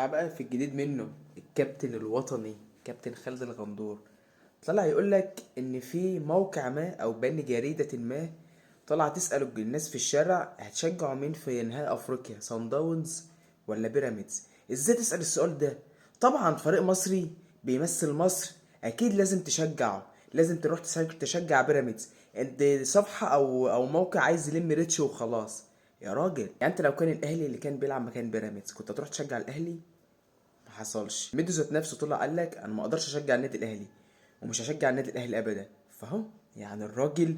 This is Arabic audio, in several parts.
بقى في الجديد منه الكابتن الوطني كابتن خالد الغندور طلع يقول لك ان في موقع ما او بان جريدة ما طلع تسأل الناس في الشارع هتشجعوا مين في نهائي افريقيا، صن داونز ولا بيراميدز؟ ازاي تسأل السؤال ده؟ طبعا فريق مصري بيمثل مصر، اكيد لازم تشجعه، لازم تروح تشجع بيراميدز. انت صفحة او موقع عايز يلم ريتش وخلاص. يا راجل يعني انت لو كان الاهلي اللي كان بيلعب مكان بيراميدز كنت هتروح تشجع الاهلي؟ ما حصلش. ميدو ذات نفسه طلع قال لك انا ما اقدرش اشجع النادي الاهلي ومش هشجع النادي الاهلي ابدا. فهو يعني الراجل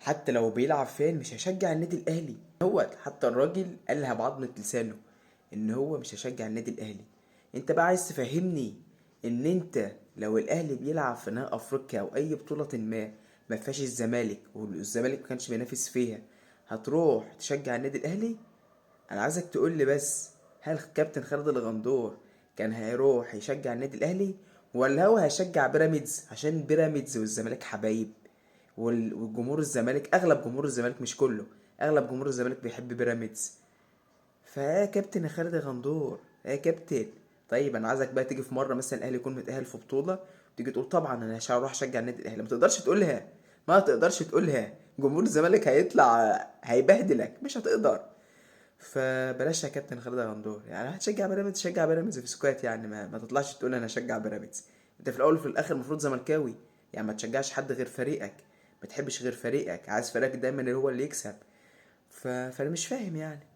حتى لو بيلعب فين مش هيشجع النادي الاهلي. هو حتى الراجل قالها بعضمة لسانه ان هو مش هيشجع النادي الاهلي. انت بقى عايز تفهمني ان انت لو الاهلي بيلعب في نهائي افريقيا او اي بطولة ما فيهاش الزمالك والزمالك ما كانش بينافس فيها، هتروح تشجع النادي الاهلي؟ انا عايزك تقول لي بس، هل كابتن خالد الغندور كان هيروح يشجع النادي الاهلي ولا هو هيشجع بيراميدز عشان بيراميدز والزمالك حبايب؟ والجمهور الزمالك، اغلب جمهور الزمالك مش كله، اغلب جمهور الزمالك بيحب بيراميدز. فيا كابتن يا خالد الغندور يا كابتن، طيب انا عايزك بقى تيجي في مره مثلا الاهلي يكون متاهل في بطوله تيجي تقول طبعا انا هروح اشجع النادي الاهلي. ما تقدرش تقولها، ما تقدرش تقولها، جمهور الزمالك هيطلع هيبهدلك، مش هتقدر. فبلاش يا كابتن خالد غندور، يعني هتشجع بيراميدز شجع بيراميدز في سكوات، يعني ما تطلعش تقول انا هشجع بيراميدز. انت في الاول وفي الاخر المفروض زملكاوي، يعني ما تشجعش حد غير فريقك، ما تحبش غير فريقك، عايز فريقك دايما اللي هو اللي يكسب. فانا مش فاهم يعني.